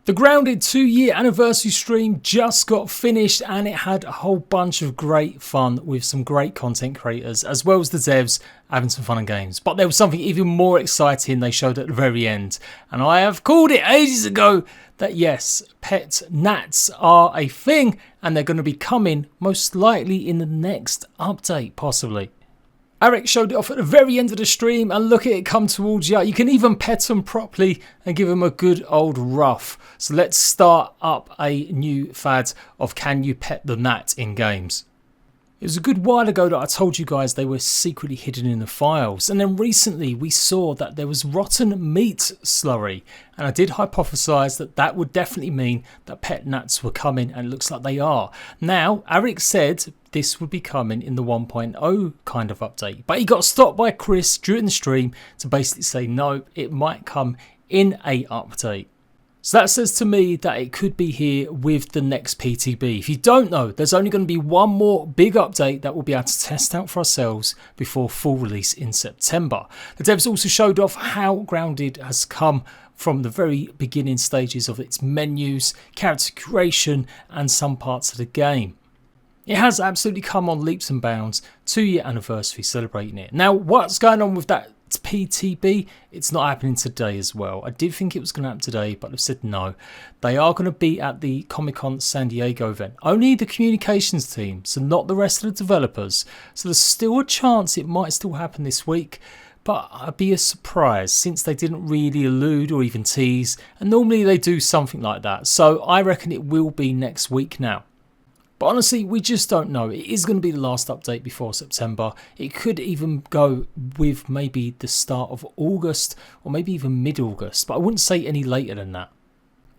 The Grounded 2-year anniversary stream just got finished and it had a whole bunch of great fun with some great content creators as well as the devs having some fun and games. But there was something even more exciting they showed at the very end, and I have called it ages ago that yes, pet NATs are a thing and they're going to be coming most likely in the next update possibly. ARGB showed it off at the very end of the stream and look at it come towards you. You can even pet them properly and give them a good old rough. So let's start up a new fad of can you pet the NAT in games. It was a good while ago that I told you guys they were secretly hidden in the files, and then recently we saw that there was rotten meat slurry, and I did hypothesize that that would definitely mean that pet NATs were coming, and it looks like they are. Now ARGB said this would be coming in the 1.0 kind of update, but he got stopped by Chris during the stream to basically say no, it might come in a update. So that says to me that it could be here with the next PTB. If you don't know, there's only going to be one more big update that we'll be able to test out for ourselves before full release in September. The devs also showed off how Grounded has come from the very beginning stages of its menus, character creation and some parts of the game. It has absolutely come on leaps and bounds, 2-year anniversary celebrating it. Now what's going on with that PTB? It's not happening today as well. I did think it was going to happen today, but they've said no. They are going to be at the Comic-Con San Diego event. Only the communications team, so not the rest of the developers. So there's still a chance it might still happen this week, but I'd be a surprise since they didn't really allude or even tease, and normally they do something like that. So I reckon it will be next week now. But honestly, we just don't know. It is going to be the last update before September. It could even go with maybe the start of August or maybe even mid-August, but I wouldn't say any later than that.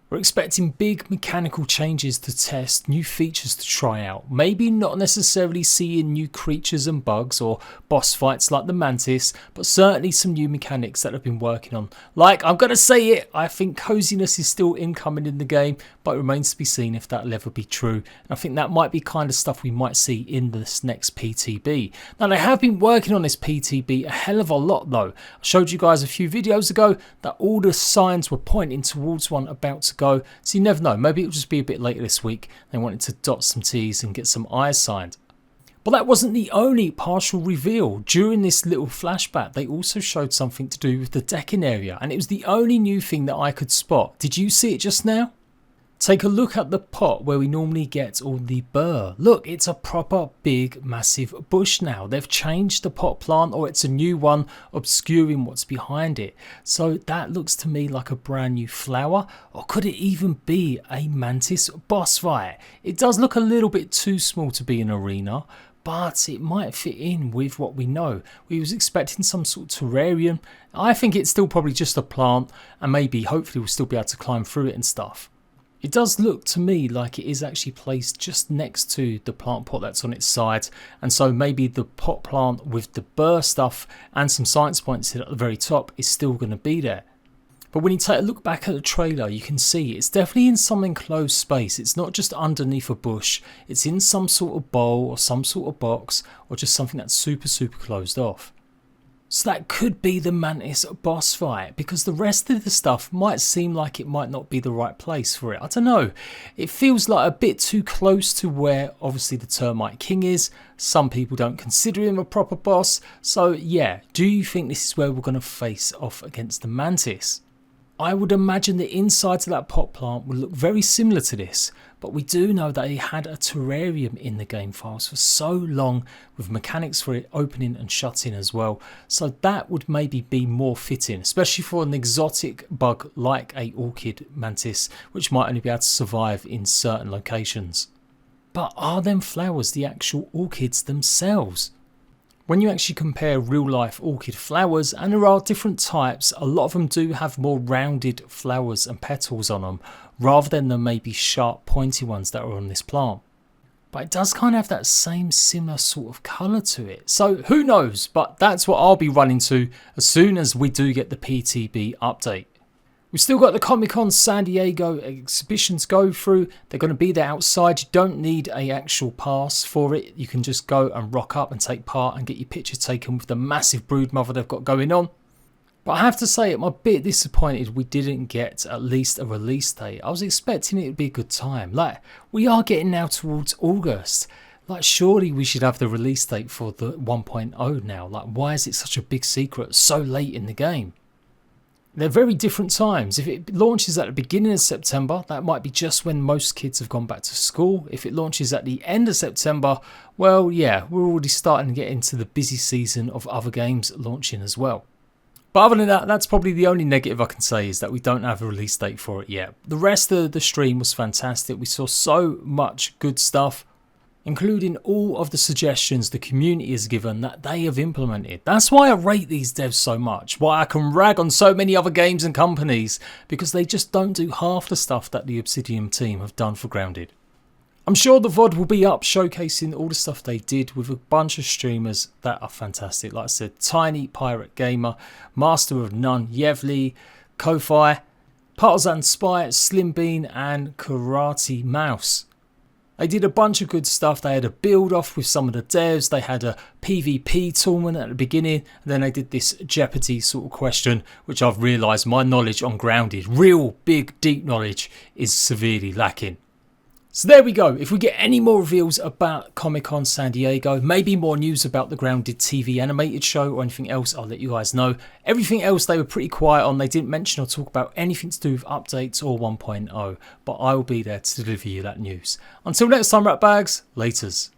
We're expecting big mechanical changes to test, new features to try out, maybe not necessarily seeing new creatures and bugs or boss fights like the Mantis, but certainly some new mechanics that I've been working on. Like, I'm going to say it, I think coziness is still incoming in the game, but it remains to be seen if that'll ever be true. And I think that might be kind of stuff we might see in this next PTB. Now, they have been working on this PTB a hell of a lot though. I showed you guys a few videos ago that all the signs were pointing towards one about to go, so you never know, maybe it'll just be a bit later this week. They wanted to dot some T's and get some I's signed. But that wasn't the only partial reveal. During this little flashback they also showed something to do with the decking area, and it was the only new thing that I could spot. Did you see it just now? Take a look at the pot where we normally get all the burr. Look, it's a proper big massive bush now. They've changed the pot plant, or it's a new one obscuring what's behind it. So that looks to me like a brand new flower, or could it even be a Mantis boss fight? It does look a little bit too small to be an arena, but it might fit in with what we know. We was expecting some sort of terrarium. I think it's still probably just a plant, and maybe hopefully we'll still be able to climb through it and stuff. It does look to me like it is actually placed just next to the plant pot that's on its side, and so maybe the pot plant with the burr stuff and some science points at the very top is still going to be there. But when you take a look back at the trailer, you can see it's definitely in some enclosed space. It's not just underneath a bush, it's in some sort of bowl or some sort of box, or just something that's super closed off. So that could be the Mantis boss fight, because the rest of the stuff might seem like it might not be the right place for it. I don't know. It feels like a bit too close to where obviously the Termite King is. Some people don't consider him a proper boss. So yeah, do you think this is where we're going to face off against the Mantis? I would imagine the insides of that pot plant would look very similar to this, but we do know that he had a terrarium in the game files for so long with mechanics for it opening and shutting as well, so that would maybe be more fitting, especially for an exotic bug like a orchid mantis, which might only be able to survive in certain locations. But are them flowers the actual orchids themselves? When you actually compare real life orchid flowers, and there are different types, a lot of them do have more rounded flowers and petals on them, rather than the maybe sharp pointy ones that are on this plant. But it does kind of have that same similar sort of colour to it. So who knows, but that's what I'll be running to as soon as we do get the PTB update. We've still got the Comic-Con San Diego exhibitions to go through. They're going to be there outside. You don't need an actual pass for it. You can just go and rock up and take part and get your picture taken with the massive brood mother they've got going on. But I have to say, I'm a bit disappointed we didn't get at least a release date. I was expecting it to be a good time. Like, we are getting now towards August. Like, surely we should have the release date for the 1.0 now. Like, why is it such a big secret so late in the game? They're very different times. If it launches at the beginning of September, that might be just when most kids have gone back to school. If it launches at the end of September, well, yeah, we're already starting to get into the busy season of other games launching as well. But other than that, that's probably the only negative I can say, is that we don't have a release date for it yet. The rest of the stream was fantastic. We saw so much good stuff, including all of the suggestions the community has given that they have implemented. That's why I rate these devs so much, why I can rag on so many other games and companies, because they just don't do half the stuff that the Obsidian team have done for Grounded. I'm sure the VOD will be up showcasing all the stuff they did with a bunch of streamers that are fantastic. Like I said, Tiny Pirate Gamer, Master of None, Yevli, Ko-Fi, Partisan Spy, Slim Bean and Karate Mouse. They did a bunch of good stuff. They had a build off with some of the devs. They had a PvP tournament at the beginning. And then they did this Jeopardy sort of question, which I've realised my knowledge on Grounded, real big deep knowledge, is severely lacking. So there we go. If we get any more reveals about Comic-Con San Diego, maybe more news about the Grounded TV animated show or anything else, I'll let you guys know. Everything else they were pretty quiet on. They didn't mention or talk about anything to do with updates or 1.0, but I will be there to deliver you that news. Until next time, Ratbags, laters.